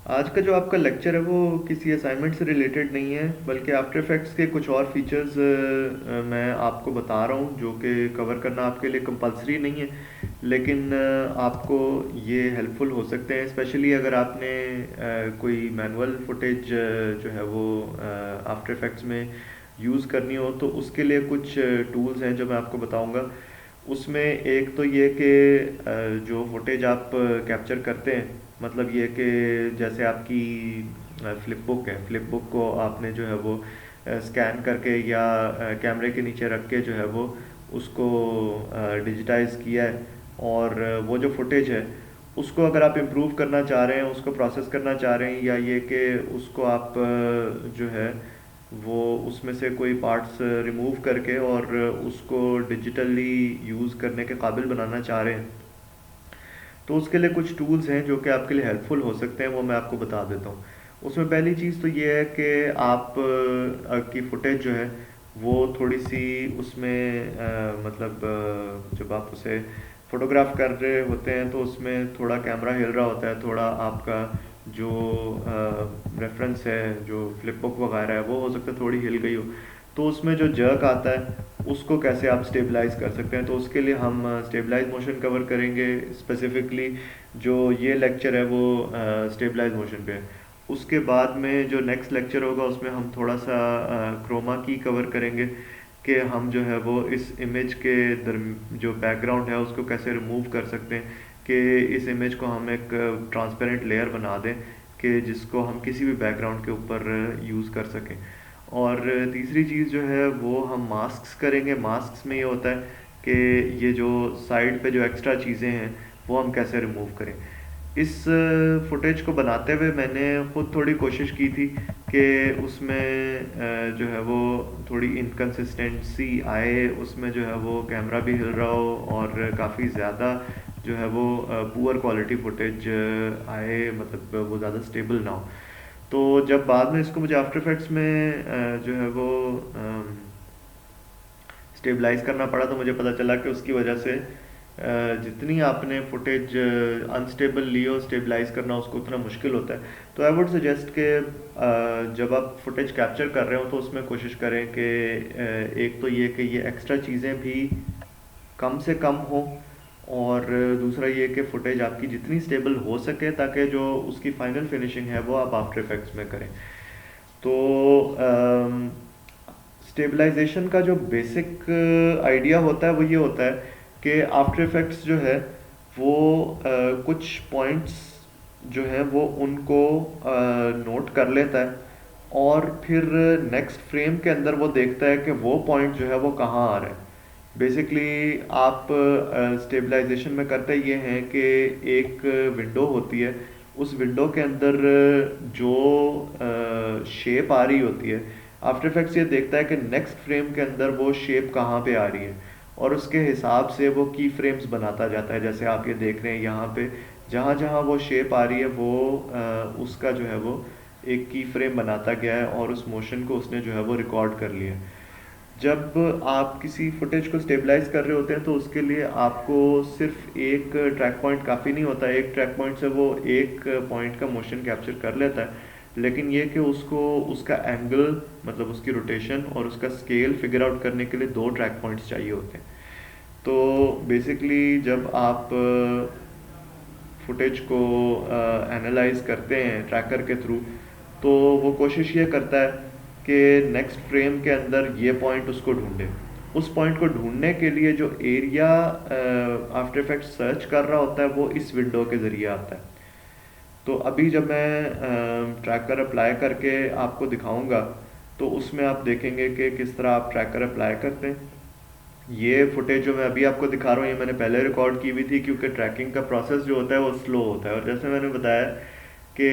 आज का जो आपका लेक्चर है वो किसी असाइनमेंट से रिलेटेड नहीं है, बल्कि आफ्टर इफेक्ट्स के कुछ और फीचर्स मैं आपको बता रहा हूँ जो कि कवर करना आपके लिए कंपलसरी नहीं है। लेकिन आपको ये हेल्पफुल हो सकते हैं, स्पेशली अगर आपने कोई मैनुअल फुटेज जो है वो आफ्टर इफेक्ट्स में यूज़ करनी हो, तो उसके लिए कुछ टूल्स हैं जो मैं आपको बताऊंगा। उसमें एक तो ये कि जो फुटेज आप कैप्चर करते हैं, मतलब ये कि जैसे आपकी फ्लिप बुक है, फ्लिप बुक को आपने जो है वो स्कैन करके या कैमरे के नीचे रख के जो है वो उसको डिजिटाइज किया है। और वो जो फुटेज है उसको अगर आप इम्प्रूव करना चाह रहे हैं, उसको प्रोसेस करना चाह रहे हैं, या ये कि उसको आप जो है वो उसमें से कोई पार्ट्स रिमूव करके और उसको डिजिटली यूज़ करने के काबिल बनाना चाह रहे हैं, तो उसके लिए कुछ टूल्स हैं जो कि आपके लिए हेल्पफुल हो सकते हैं। वो मैं आपको बता देता हूँ। उसमें पहली चीज़ तो ये है कि आप की फुटेज जो है वो थोड़ी सी उसमें मतलब जब आप उसे फोटोग्राफ कर रहे होते हैं तो उसमें थोड़ा कैमरा हिल रहा होता है, थोड़ा आपका जो रेफरेंस है, जो फ्लिप बुक वगैरह है, वो हो सकता है थोड़ी हिल गई हो। तो उसमें जो जर्क आता है उसको कैसे आप स्टेबलाइज कर सकते हैं, तो उसके लिए हम स्टेबलाइज मोशन कवर करेंगे। स्पेसिफिकली जो ये लेक्चर है वो स्टेबलाइज मोशन पे है। उसके बाद में जो नेक्स्ट लेक्चर होगा उसमें हम थोड़ा सा क्रोमा की कवर करेंगे कि हम जो है वो इस इमेज के जो बैकग्राउंड है उसको कैसे रिमूव कर सकते हैं, कि इस इमेज को हम एक ट्रांसपेरेंट लेयर बना दें कि जिसको हम किसी भी बैकग्राउंड के ऊपर यूज़ कर सकें। और तीसरी चीज़ जो है वो हम मास्क्स करेंगे। मास्क्स में ये होता है कि ये जो साइड पे जो एक्स्ट्रा चीज़ें हैं वो हम कैसे रिमूव करें। इस फुटेज को बनाते हुए मैंने खुद थोड़ी कोशिश की थी कि उसमें जो है वो थोड़ी इनकन्सिस्टेंसी आए, उसमें जो है वो कैमरा भी हिल रहा हो और काफ़ी ज़्यादा जो है वो पुअर क्वालिटी फुटेज आए, मतलब वो ज़्यादा स्टेबल ना हो। तो जब बाद में इसको मुझे आफ्टर इफेक्ट्स में जो है वो स्टेबलाइज करना पड़ा, तो मुझे पता चला कि उसकी वजह से जितनी आपने फुटेज अनस्टेबल ली हो, स्टेबलाइज करना उसको उतना मुश्किल होता है। तो आई वुड सजेस्ट कि जब आप फुटेज कैप्चर कर रहे हो तो उसमें कोशिश करें कि एक तो ये कि ये एक्स्ट्रा चीज़ें भी कम से कम हो, और दूसरा ये कि फुटेज आपकी जितनी स्टेबल हो सके ताकि जो उसकी फाइनल फिनिशिंग है वो आप आफ्टर इफेक्ट्स में करें। तो स्टेबलाइजेशन का जो बेसिक आइडिया होता है वो ये होता है कि आफ्टर इफेक्ट्स जो है वो कुछ पॉइंट्स जो है वो उनको नोट कर लेता है, और फिर नेक्स्ट फ्रेम के अंदर वो देखता है कि वो पॉइंट जो है वो कहाँ आ रहा है। बेसिकली आप स्टेबलाइजेशन में करते ये हैं कि एक विंडो होती है, उस विंडो के अंदर जो शेप आ रही होती है, आफ्टर इफेक्ट्स ये देखता है कि नेक्स्ट फ्रेम के अंदर वो शेप कहाँ पे आ रही है, और उसके हिसाब से वो की फ्रेम्स बनाता जाता है। जैसे आप ये देख रहे हैं यहाँ पे, जहाँ जहाँ वो शेप आ रही है वो उसका जो है वो एक की फ्रेम बनाता गया है, और उस मोशन को उसने जो है वो रिकॉर्ड कर लिया है। जब आप किसी फुटेज को स्टेबलाइज कर रहे होते हैं तो उसके लिए आपको सिर्फ एक ट्रैक पॉइंट काफ़ी नहीं होता। एक ट्रैक पॉइंट से वो एक पॉइंट का मोशन कैप्चर कर लेता है, लेकिन ये कि उसको उसका एंगल, मतलब उसकी रोटेशन और उसका स्केल फिगर आउट करने के लिए दो ट्रैक पॉइंट्स चाहिए होते हैं। तो बेसिकली जब आप फुटेज को एनालाइज करते हैं ट्रैकर के थ्रू, तो वो कोशिश ये करता है कि नेक्स्ट फ्रेम के अंदर ये पॉइंट उसको ढूंढे। उस पॉइंट को ढूंढने के लिए जो एरिया आफ्टर इफेक्ट्स सर्च कर रहा होता है वो इस विंडो के ज़रिए आता है। तो अभी जब मैं ट्रैकर अप्लाई करके आपको दिखाऊंगा तो उसमें आप देखेंगे कि किस तरह आप ट्रैकर अप्लाई करते हैं। ये फुटेज जो मैं अभी आपको दिखा रहा हूँ ये मैंने पहले रिकॉर्ड की हुई थी, क्योंकि ट्रैकिंग का प्रोसेस जो होता है वो स्लो होता है, और जैसे मैंने बताया कि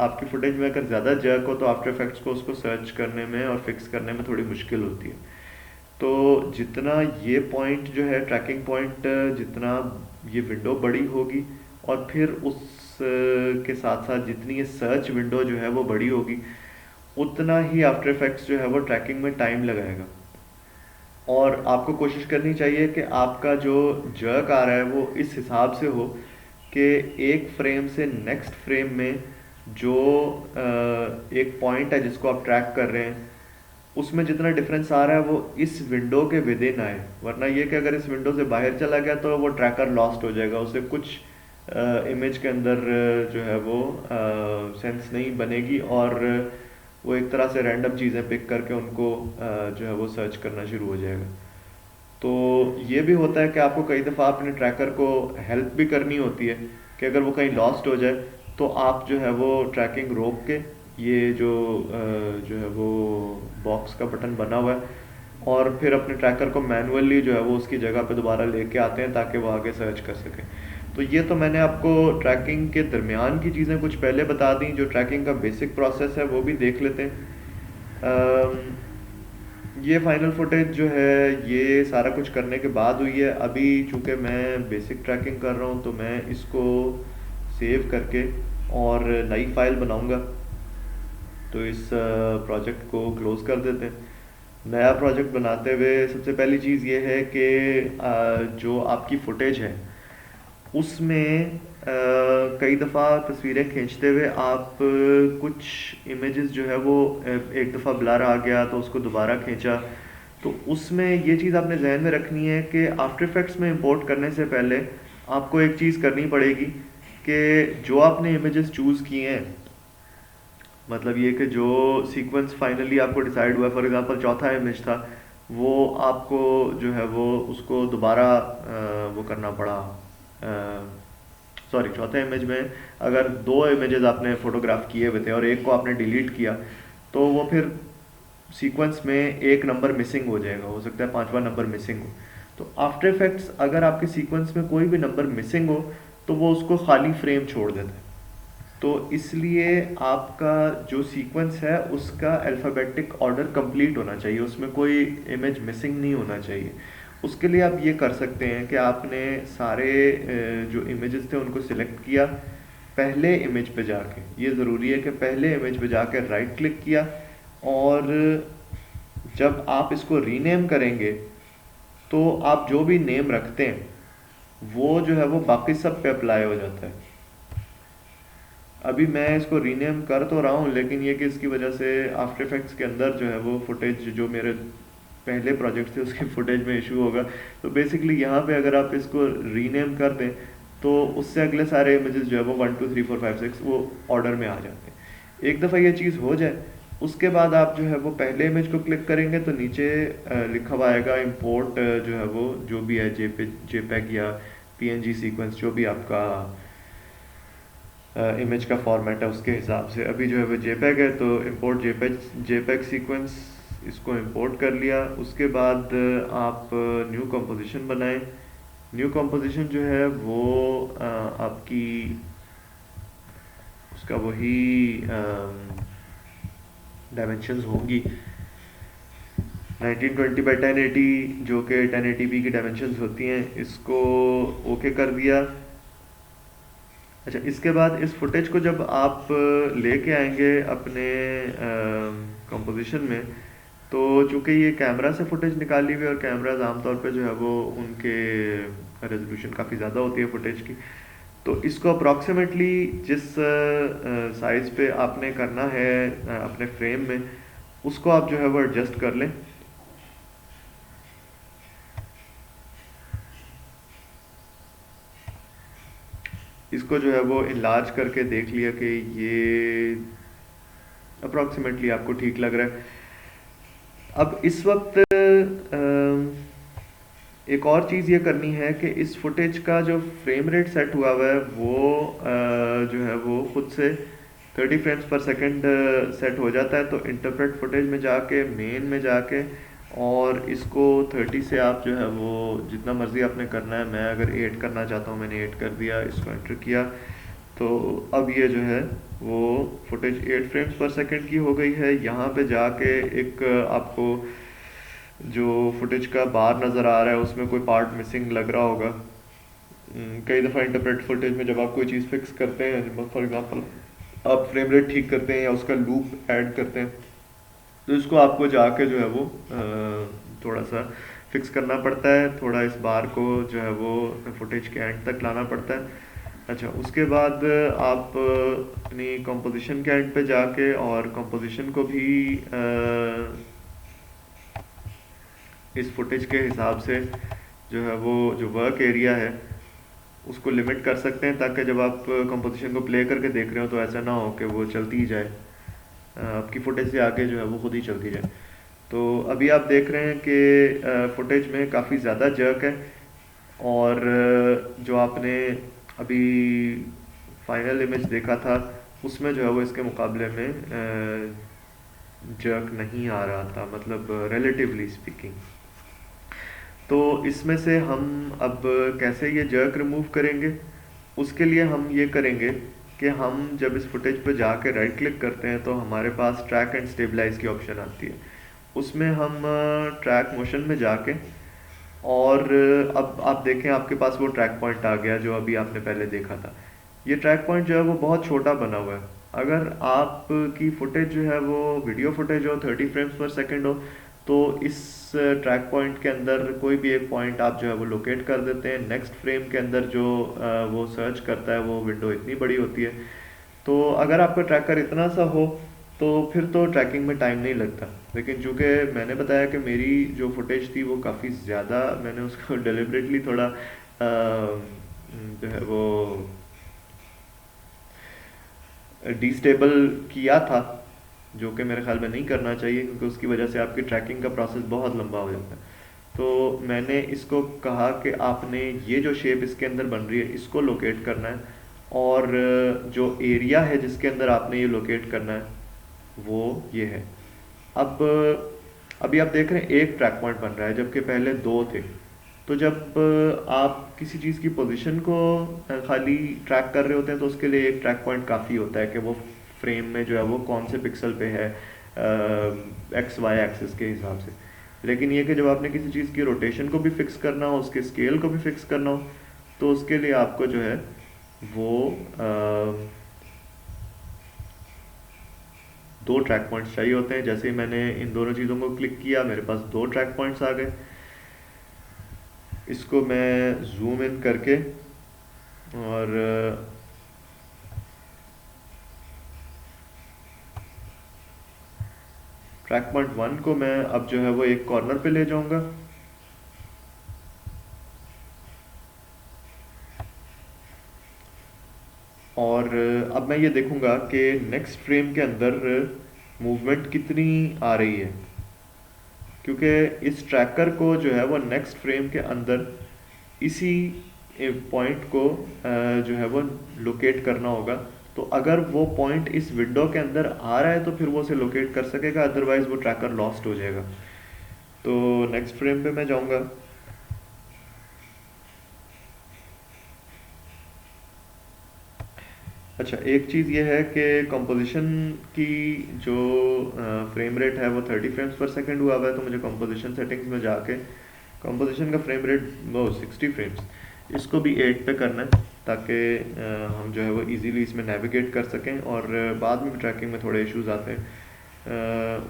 आपकी फुटेज में अगर ज़्यादा जर्क हो तो आफ्टर इफेक्ट्स को उसको सर्च करने में और फिक्स करने में थोड़ी मुश्किल होती है। तो जितना ये पॉइंट जो है ट्रैकिंग पॉइंट, जितना ये विंडो बड़ी होगी, और फिर उस के साथ साथ जितनी ये सर्च विंडो जो है वो बड़ी होगी, उतना ही आफ्टर इफेक्ट्स जो है वो ट्रैकिंग में टाइम लगाएगा। और आपको कोशिश करनी चाहिए कि आपका जो जर्क आ रहा है वो इस हिसाब से हो कि एक फ्रेम से नेक्स्ट फ्रेम में जो एक पॉइंट है जिसको आप ट्रैक कर रहे हैं, उसमें जितना डिफरेंस आ रहा है वो इस विंडो के विद इन आए। वरना ये कि अगर इस विंडो से बाहर चला गया तो वो ट्रैकर लॉस्ट हो जाएगा, उसे कुछ इमेज के अंदर जो है वो सेंस नहीं बनेगी, और वो एक तरह से रैंडम चीज़ें पिक करके उनको जो है वो सर्च करना शुरू हो जाएगा। तो ये भी होता है कि आपको कई दफ़ा अपने ट्रैकर को हेल्प भी करनी होती है कि अगर वो कहीं लॉस्ट हो जाए तो आप जो है वो ट्रैकिंग रोक के, ये जो है वो बॉक्स का बटन बना हुआ है, और फिर अपने ट्रैकर को मैनुअली जो है वो उसकी जगह पे दोबारा लेके आते हैं ताकि वो आगे सर्च कर सकें। तो ये तो मैंने आपको ट्रैकिंग के दरमियान की चीज़ें कुछ पहले बता दी। जो ट्रैकिंग का बेसिक प्रोसेस है वो भी देख लेते हैं। ये फाइनल फुटेज जो है ये सारा कुछ करने के बाद हुई है। अभी चूँकि मैं बेसिक ट्रैकिंग कर रहा हूँ तो मैं इसको सेव करके और नई फाइल बनाऊँगा। तो इस प्रोजेक्ट को क्लोज़ कर देते हैं। नया प्रोजेक्ट बनाते हुए सबसे पहली चीज़ ये है कि जो आपकी फुटेज है उसमें कई दफ़ा तस्वीरें खींचते हुए आप कुछ इमेजेस जो है वो एक दफ़ा ब्लर आ गया तो उसको दोबारा खींचा। तो उसमें ये चीज़ आपने जहन में रखनी है कि आफ्टर इफेक्ट्स में इंपोर्ट करने से पहले आपको एक चीज़ करनी पड़ेगी कि जो आपने इमेजेस चूज़ किए हैं, मतलब ये कि जो सीक्वेंस फाइनली आपको डिसाइड हुआ, फॉर एग्जांपल चौथा इमेज था, वो आपको जो है वो उसको दोबारा वो करना पड़ा। सॉरी, चौथे इमेज में अगर दो इमेजेस आपने फोटोग्राफ किए हुए थे और एक को आपने डिलीट किया तो वो फिर सीक्वेंस में एक नंबर मिसिंग हो जाएगा, हो सकता है पांचवा नंबर मिसिंग हो। तो आफ्टर इफेक्ट्स अगर आपके सीक्वेंस में कोई भी नंबर मिसिंग हो तो वो उसको खाली फ्रेम छोड़ देता है। तो इसलिए आपका जो सीक्वेंस है उसका अल्फ़ाबेटिक ऑर्डर कंप्लीट होना चाहिए, उसमें कोई इमेज मिसिंग नहीं होना चाहिए। उसके लिए आप ये कर सकते हैं कि आपने सारे जो इमेजेस थे उनको सिलेक्ट किया, पहले इमेज पे जाके, ये ज़रूरी है कि पहले इमेज पे जाके राइट क्लिक किया, और जब आप इसको रीनेम करेंगे तो आप जो भी नेम रखते हैं वो जो है वो बाकी सब पे अप्लाई हो जाता है। अभी मैं इसको रीनेम कर तो रहा हूँ, लेकिन ये कि इसकी वजह से आफ्टर इफेक्ट्स के अंदर जो है वो फुटेज जो मेरे पहले प्रोजेक्ट थे उसकी फुटेज में इशू होगा। तो बेसिकली यहाँ पे अगर आप इसको रीनेम कर दें तो उससे अगले सारे इमेजेस जो है वो 1 2 3 4 5 6 वो ऑर्डर में आ जाते हैं। एक दफ़ा ये चीज़ हो जाए उसके बाद आप जो है वो पहले इमेज को क्लिक करेंगे तो नीचे लिखा हुआ आएगा इंपोर्ट, जो है वो जो भी है जेपेग या पीएनजी सीक्वेंस, जो भी आपका इमेज का फॉर्मेट है उसके हिसाब से। अभी जो है वो जेपेग है तो इंपोर्ट जेपेग सीक्वेंस, इसको इंपोर्ट कर लिया। उसके बाद आप न्यू कंपोजिशन बनाएं। न्यू कंपोजिशन जो है वो आपकी उसका वही डायमेंशंस होंगी 1920 बाई 1080 जो कि 1080p की डायमेंशंस होती हैं। इसको ओके कर दिया। अच्छा, इसके बाद इस फुटेज को जब आप लेके आएंगे अपने कंपोजिशन में, तो चूंकि ये कैमरा से फुटेज निकाली हुई है और कैमराज आमतौर पे जो है वो उनके रेजोल्यूशन काफ़ी ज़्यादा होती है फुटेज की, तो इसको अप्रॉक्सीमेटली जिस साइज़ पे आपने करना है अपने फ्रेम में, उसको आप जो है वो एडजस्ट कर लें। इसको जो है वो इनलार्ज करके देख लिया कि ये अप्रॉक्सीमेटली आपको ठीक लग रहा है। अब इस वक्त एक और चीज़ ये करनी है कि इस फुटेज का जो फ्रेम रेट सेट हुआ हुआ है वो जो है वो खुद से 30 फ्रेम्स पर सेकंड सेट हो जाता है। तो इंटरप्रेट फुटेज में जाके मेन में जाके और इसको 30 से आप जो है वो जितना मर्ज़ी आपने करना है, मैं अगर 8 करना चाहता हूँ मैंने 8 कर दिया, इसको एंटर किया। तो अब ये जो है वो फुटेज 8 फ्रेम्स पर सेकंड की हो गई है। यहाँ पे जाके एक आपको जो फुटेज का बार नज़र आ रहा है उसमें कोई पार्ट मिसिंग लग रहा होगा। कई दफ़ा इंटरप्रेट फुटेज में जब आप कोई चीज़ फिक्स करते हैं, फॉर एग्जांपल आप फ्रेम रेट ठीक करते हैं या उसका लूप ऐड करते हैं, तो इसको आपको जाके जो है वो थोड़ा सा फिक्स करना पड़ता है। थोड़ा इस बार को जो है वो फुटेज के एंड तक लाना पड़ता है। अच्छा, उसके बाद आप अपनी कंपोजिशन के एंड पे जाके और कंपोजिशन को भी इस फुटेज के हिसाब से जो है वो जो वर्क एरिया है उसको लिमिट कर सकते हैं, ताकि जब आप कंपोजिशन को प्ले करके देख रहे हो तो ऐसा ना हो कि वो चलती ही जाए, आपकी फुटेज से आगे जो है वो खुद ही चलती जाए। तो अभी आप देख रहे हैं कि फुटेज में काफ़ी ज़्यादा जर्क है, और जो आपने अभी फाइनल इमेज देखा था उसमें जो है वो इसके मुकाबले में जर्क नहीं आ रहा था, मतलब रिलेटिवली स्पीकिंग। तो इसमें से हम अब कैसे ये जर्क रिमूव करेंगे, उसके लिए हम ये करेंगे कि हम जब इस फुटेज पे जाके राइट क्लिक करते हैं तो हमारे पास ट्रैक एंड स्टेबलाइज की ऑप्शन आती है। उसमें हम ट्रैक मोशन में जाके, और अब आप देखें आपके पास वो ट्रैक पॉइंट आ गया जो अभी आपने पहले देखा था। ये ट्रैक पॉइंट जो है वो बहुत छोटा बना हुआ है। अगर आपकी फुटेज जो है वो वीडियो फुटेज हो 30 फ्रेम्स पर सेकंड हो, तो इस ट्रैक पॉइंट के अंदर कोई भी एक पॉइंट आप जो है वो लोकेट कर देते हैं। नेक्स्ट फ्रेम के अंदर जो वो सर्च करता है वो विंडो इतनी बड़ी होती है। तो अगर आपका ट्रैकर इतना सा हो तो फिर तो ट्रैकिंग में टाइम नहीं लगता। लेकिन चूंकि मैंने बताया कि मेरी जो फुटेज थी वो काफ़ी ज़्यादा, मैंने उसको डिलिबरेटली थोड़ा जो है वो डिस्टेबल किया था, जो कि मेरे ख्याल में नहीं करना चाहिए, क्योंकि उसकी वजह से आपकी ट्रैकिंग का प्रोसेस बहुत लंबा हो जाता है। तो मैंने इसको कहा कि आपने ये जो शेप इसके अंदर बन रही है इसको लोकेट करना है, और जो एरिया है जिसके अंदर आपने ये लोकेट करना है वो ये है। अब अभी आप देख रहे हैं एक ट्रैक पॉइंट बन रहा है जबकि पहले दो थे। तो जब आप किसी चीज़ की पोजीशन को खाली ट्रैक कर रहे होते हैं तो उसके लिए एक ट्रैक पॉइंट काफ़ी होता है कि वो फ्रेम में जो है वो कौन से पिक्सल पे है, एक्स वाई एक्सिस के हिसाब से। लेकिन ये कि जब आपने किसी चीज़ की रोटेशन को भी फिक्स करना हो, उसके स्केल को भी फिक्स करना हो, तो उसके लिए आपको जो है वो दो ट्रैक पॉइंट्स चाहिए होते हैं। जैसे ही मैंने इन दोनों चीज़ों को क्लिक किया मेरे पास दो ट्रैक पॉइंट्स आ गए। इसको मैं जूम इन करके और ट्रैक पॉइंट 1 को मैं अब जो है वो एक कॉर्नर पे ले जाऊंगा, और अब मैं ये देखूंगा कि नेक्स्ट फ्रेम के अंदर मूवमेंट कितनी आ रही है, क्योंकि इस ट्रैकर को जो है वो नेक्स्ट फ्रेम के अंदर इसी पॉइंट को जो है वो लोकेट करना होगा। तो अगर वो पॉइंट इस विंडो के अंदर आ रहा है तो फिर वो उसे लोकेट कर सकेगा, अदरवाइज वो ट्रैकर लॉस्ट हो जाएगा। तो नेक्स्ट फ्रेम पे मैं जाऊंगा। अच्छा, एक चीज़ ये है कि कंपोजिशन की जो फ्रेम रेट है वो 30 फ्रेम्स पर सेकंड हुआ हुआ है, तो मुझे कंपोजिशन सेटिंग्स में जाके कंपोजिशन का फ्रेम रेट वो 60 फ्रेम्स इसको भी 8 पे करना है, ताकि हम जो है वो इजीली इसमें नेविगेट कर सकें। और बाद में ट्रैकिंग में थोड़े इश्यूज आते हैं,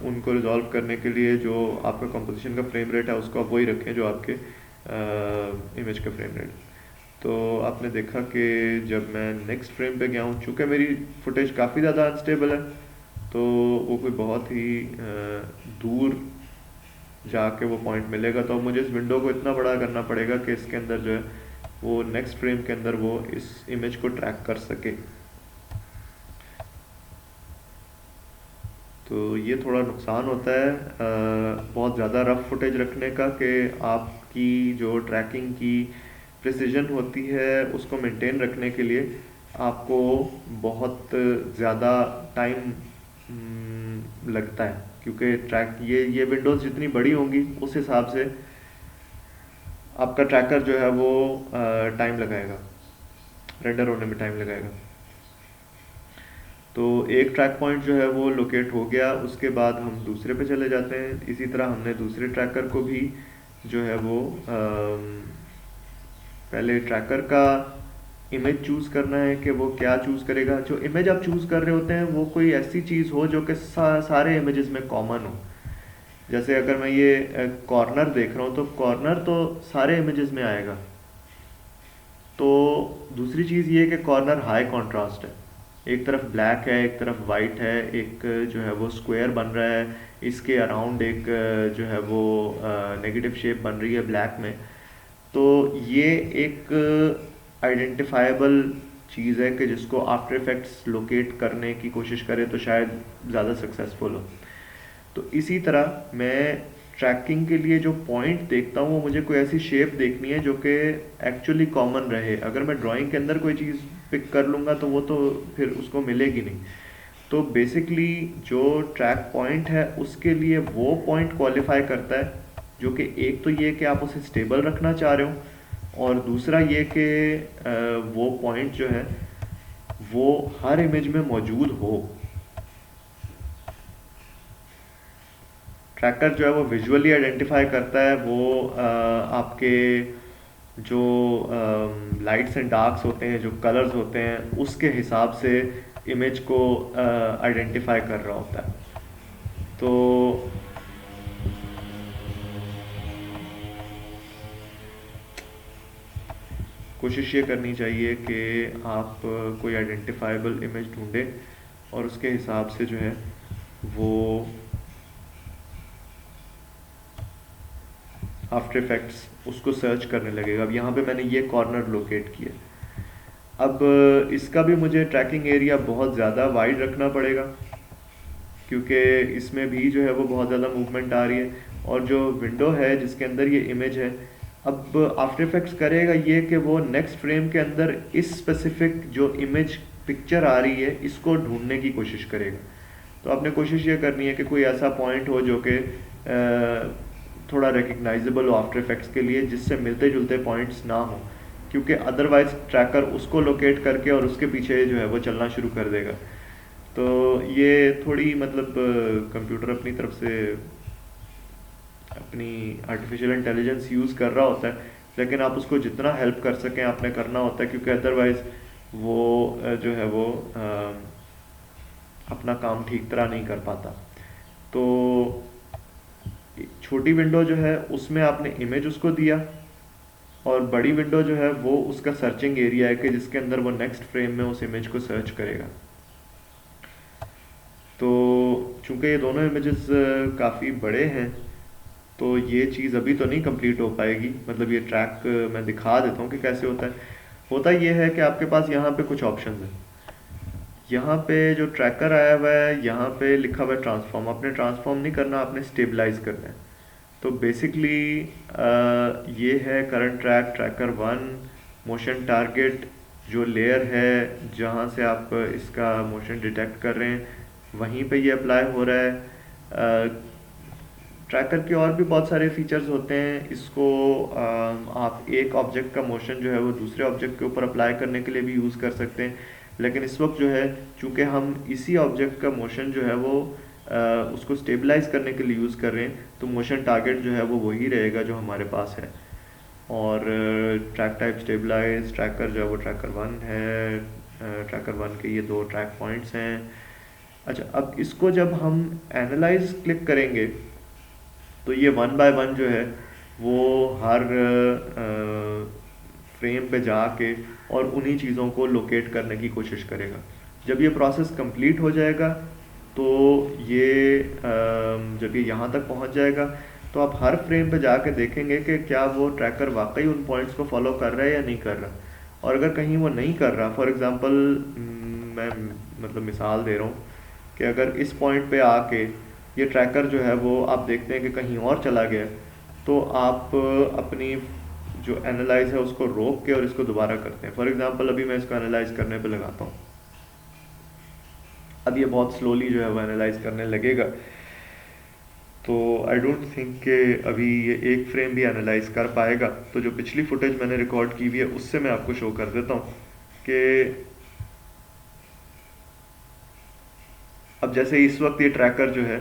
उनको रिजॉल्व करने के लिए जो आपका कंपोजिशन का फ्रेम रेट है उसको आप वही रखें जो आपके इमेज का फ्रेम रेट। तो आपने देखा कि जब मैं नेक्स्ट फ्रेम पे गया हूँ, चूँकि मेरी फुटेज काफ़ी ज़्यादा अनस्टेबल है, तो वो कोई बहुत ही दूर जाके वो पॉइंट मिलेगा, तो मुझे इस विंडो को इतना बड़ा करना पड़ेगा कि इसके अंदर जो है वो नेक्स्ट फ्रेम के अंदर वो इस इमेज को ट्रैक कर सके। तो ये थोड़ा नुकसान होता है बहुत ज़्यादा रफ फुटेज रखने का, कि आपकी जो ट्रैकिंग की प्रिसिजन होती है उसको मेंटेन रखने के लिए आपको बहुत ज़्यादा टाइम लगता है, क्योंकि ट्रैक ये विंडोज़ जितनी बड़ी होंगी उस हिसाब से आपका ट्रैकर जो है वो टाइम लगाएगा, रेंडर होने में टाइम लगाएगा। तो एक ट्रैक पॉइंट जो है वो लोकेट हो गया, उसके बाद हम दूसरे पे चले जाते हैं। इसी तरह हमने दूसरे ट्रैकर को भी जो है वो पहले ट्रैकर का इमेज चूज़ करना है कि वो क्या चूज़ करेगा। जो इमेज आप चूज़ कर रहे होते हैं वो कोई ऐसी चीज़ हो जो कि सारे इमेजेस में कॉमन हो। जैसे अगर मैं ये कॉर्नर देख रहा हूँ तो कॉर्नर तो सारे इमेजेस में आएगा, तो दूसरी चीज़ ये है कि कॉर्नर हाई कंट्रास्ट है, एक तरफ ब्लैक है एक तरफ वाइट है, एक जो है वो स्क्वायर बन रहा है, इसके अराउंड एक जो है वो नेगेटिव शेप बन रही है ब्लैक में। तो ये एक आइडेंटिफाइबल चीज़ है कि जिसको आफ्टर इफेक्ट्स लोकेट करने की कोशिश करे तो शायद ज़्यादा सक्सेसफुल हो। तो इसी तरह मैं ट्रैकिंग के लिए जो पॉइंट देखता हूँ वो मुझे कोई ऐसी शेप देखनी है जो कि एक्चुअली कॉमन रहे। अगर मैं ड्राइंग के अंदर कोई चीज़ पिक कर लूँगा तो वो तो फिर उसको मिलेगी नहीं। तो बेसिकली जो ट्रैक पॉइंट है उसके लिए वो पॉइंट क्वालिफाई करता है, जो कि एक तो ये कि आप उसे स्टेबल रखना चाह रहे हो, और दूसरा ये कि वो पॉइंट जो है वो हर इमेज में मौजूद हो। ट्रैकर जो है वो विजुअली आइडेंटिफाई करता है, वो आपके जो लाइट्स एंड डार्क्स होते हैं, जो कलर्स होते हैं, उसके हिसाब से इमेज को आइडेंटिफाई कर रहा होता है। तो कोशिश ये करनी चाहिए कि आप कोई आइडेंटिफाइबल इमेज ढूंढें और उसके हिसाब से जो है वो आफ्टर इफेक्ट्स उसको सर्च करने लगेगा। अब यहाँ पे मैंने ये कॉर्नर लोकेट किया। अब इसका भी मुझे ट्रैकिंग एरिया बहुत ज़्यादा वाइड रखना पड़ेगा, क्योंकि इसमें भी जो है वो बहुत ज़्यादा मूवमेंट आ रही है। और जो विंडो है जिसके अंदर ये इमेज है, अब आफ्टर इफेक्ट्स करेगा ये कि वो नेक्स्ट फ्रेम के अंदर इस स्पेसिफिक जो इमेज पिक्चर आ रही है इसको ढूंढने की कोशिश करेगा। तो आपने कोशिश ये करनी है कि कोई ऐसा पॉइंट हो जो कि थोड़ा रिकग्नाइजेबल हो आफ्टर इफेक्ट्स के लिए, जिससे मिलते जुलते पॉइंट्स ना हो, क्योंकि अदरवाइज ट्रैकर उसको लोकेट करके और उसके पीछे जो है वो चलना शुरू कर देगा। तो ये थोड़ी मतलब कंप्यूटर अपनी तरफ से अपनी आर्टिफिशियल इंटेलिजेंस यूज़ कर रहा होता है, लेकिन आप उसको जितना हेल्प कर सकें आपने करना होता है, क्योंकि अदरवाइज़ वो जो है वो अपना काम ठीक तरह नहीं कर पाता। तो छोटी विंडो जो है उसमें आपने इमेज उसको दिया, और बड़ी विंडो जो है वो उसका सर्चिंग एरिया है कि जिसके अंदर वो नेक्स्ट फ्रेम में उस इमेज को सर्च करेगा। तो चूंकि ये दोनों इमेजेस काफ़ी बड़े हैं, तो ये चीज़ अभी तो नहीं कंप्लीट हो पाएगी। मतलब ये ट्रैक मैं दिखा देता हूँ कि कैसे होता है। होता ये है कि आपके पास यहाँ पे कुछ ऑप्शंस हैं। यहाँ पे जो ट्रैकर आया हुआ है यहाँ पे लिखा हुआ है ट्रांसफॉर्म। आपने ट्रांसफॉर्म नहीं करना, आपने स्टेबलाइज करना है। तो बेसिकली ये है current track tracker 1 motion target. जो लेयर है जहाँ से आप इसका मोशन डिटेक्ट कर रहे हैं वहीं पे ये अप्लाई हो रहा है। ट्रैकर के और भी बहुत सारे फीचर्स होते हैं। इसको आप एक ऑब्जेक्ट का मोशन जो है वो दूसरे ऑब्जेक्ट के ऊपर अप्लाई करने के लिए भी यूज़ कर सकते हैं, लेकिन इस वक्त जो है चूँकि हम इसी ऑब्जेक्ट का मोशन जो है वो उसको स्टेबलाइज करने के लिए यूज़ कर रहे हैं, तो मोशन टारगेट जो है वो वही रहेगा जो हमारे पास है। और ट्रैक टाइप स्टेबलाइज ट्रैकर जो है वो ट्रैकर 1 है। ट्रैकर 1 के ये 2 ट्रैक पॉइंट्स हैं। अच्छा, अब इसको जब हम एनालाइज क्लिक करेंगे तो ये 1 बाय 1 जो है वो हर फ्रेम पे जाके और उन्हीं चीज़ों को लोकेट करने की कोशिश करेगा। जब ये प्रोसेस कंप्लीट हो जाएगा तो ये जब ये यहाँ तक पहुँच जाएगा तो आप हर फ्रेम पे जाके देखेंगे कि क्या वो ट्रैकर वाकई उन पॉइंट्स को फॉलो कर रहा है या नहीं कर रहा। और अगर कहीं वो नहीं कर रहा, फॉर एग्ज़ाम्पल मैं मतलब मिसाल दे रहा हूँ कि अगर इस पॉइंट पे आके ये ट्रैकर जो है वो आप देखते हैं कि कहीं और चला गया, तो आप अपनी जो एनालाइज है उसको रोक के और इसको दोबारा करते हैं। फॉर एग्ज़ाम्पल अभी मैं इसको एनालाइज करने पे लगाता हूँ। अब ये बहुत स्लोली जो है वो एनालाइज करने लगेगा। तो आई डोंट थिंक कि अभी ये एक फ्रेम भी एनालाइज कर पाएगा। तो जो पिछली फुटेज मैंने रिकॉर्ड की हुई है उससे मैं आपको शो कर देता हूँ कि अब जैसे इस वक्त ये ट्रैकर जो है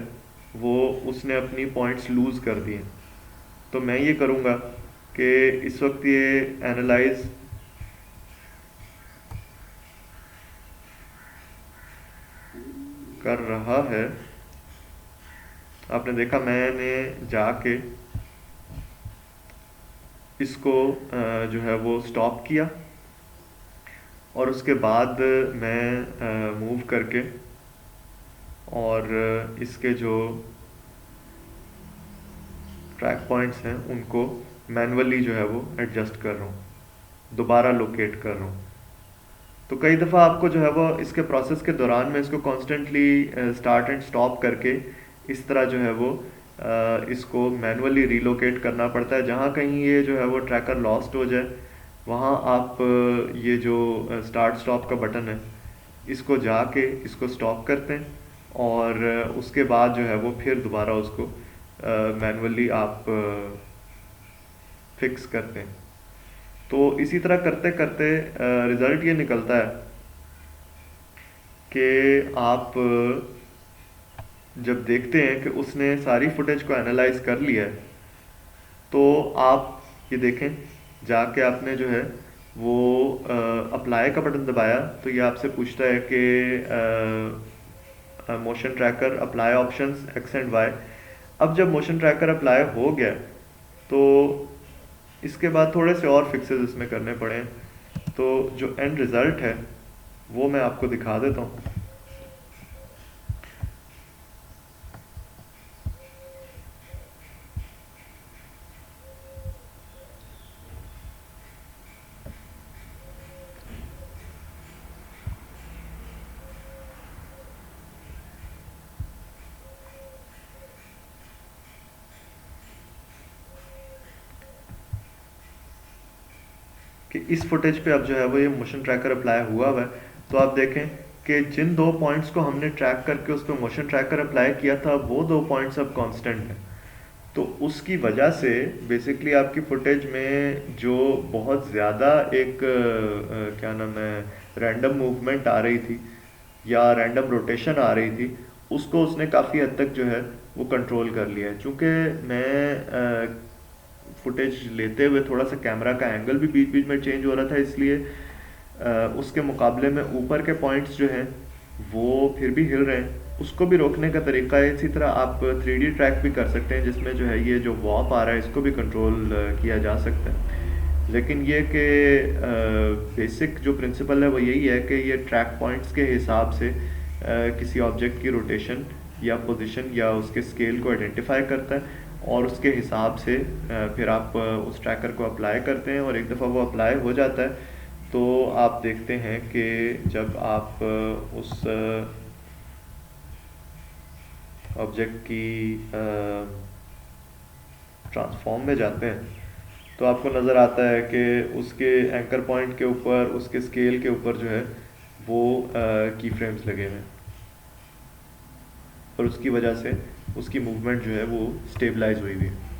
वो उसने अपनी पॉइंट्स लूज़ कर दिए। तो मैं ये करूँगा कि इस वक्त ये एनालाइज कर रहा है। आपने देखा मैंने जाके इसको जो है वो स्टॉप किया और उसके बाद मैं मूव करके और इसके जो ट्रैक पॉइंट्स हैं उनको मैन्युअली जो है वो एडजस्ट कर रहा हूँ, दोबारा लोकेट कर रहा हूँ। तो कई दफ़ा आपको जो है वो इसके प्रोसेस के दौरान में इसको कॉन्स्टेंटली स्टार्ट एंड स्टॉप करके इस तरह जो है वो इसको मैनुअली रीलोकेट करना पड़ता है। जहाँ कहीं ये जो है वो ट्रैकर लॉस्ट हो जाए वहाँ आप ये जो स्टार्ट स्टॉप का बटन है इसको जाके इसको स्टॉप करते हैं और उसके बाद जो है वो फिर दोबारा उसको मैनुअली आप फिक्स करते हैं। तो इसी तरह करते करते रिज़ल्ट ये निकलता है कि आप जब देखते हैं कि उसने सारी फुटेज को एनालाइज कर लिया है तो आप ये देखें, जाके आपने जो है वो अप्लाई का बटन दबाया तो ये आपसे पूछता है कि motion tracker apply options X and Y. अब जब मोशन ट्रैकर अप्लाई हो गया तो इसके बाद थोड़े से और फिक्सेस इसमें करने पड़े हैं। तो जो एंड रिज़ल्ट है वो मैं आपको दिखा देता हूँ। कि इस फुटेज पे अब जो है वो ये मोशन ट्रैकर अप्लाई हुआ हुआ है। तो आप देखें कि जिन 2 पॉइंट्स को हमने ट्रैक करके उस पर मोशन ट्रैकर अप्लाई किया था वो 2 पॉइंट्स अब कांस्टेंट हैं। तो उसकी वजह से बेसिकली आपकी फुटेज में जो बहुत ज़्यादा एक क्या नाम है रैंडम मूवमेंट आ रही थी या रैंडम रोटेशन आ रही थी उसको उसने काफ़ी हद तक जो है वो कंट्रोल कर लिया है। चूँकि मैं फुटेज लेते हुए थोड़ा सा कैमरा का एंगल भी बीच बीच में चेंज हो रहा था, इसलिए उसके मुकाबले में ऊपर के पॉइंट्स जो हैं वो फिर भी हिल रहे हैं। उसको भी रोकने का तरीका है, इसी तरह आप 3D ट्रैक भी कर सकते हैं जिसमें जो है ये जो वॉप आ रहा है इसको भी कंट्रोल किया जा सकता है। लेकिन ये कि बेसिक जो प्रिंसिपल है वो यही है कि ये ट्रैक पॉइंट्स के हिसाब से किसी ऑब्जेक्ट की रोटेशन या पोजीशन या उसके स्केल को आइडेंटिफाई करता है और उसके हिसाब से फिर आप उस ट्रैकर को अप्लाई करते हैं और एक दफ़ा वो अप्लाई हो जाता है तो आप देखते हैं कि जब आप उस ऑब्जेक्ट की ट्रांसफॉर्म में जाते हैं तो आपको नज़र आता है कि उसके एंकर पॉइंट के ऊपर उसके स्केल के ऊपर जो है वो की फ्रेम्स लगे हुए हैं और उसकी वजह से उसकी मूवमेंट जो है वो स्टेबलाइज हुई हुई है।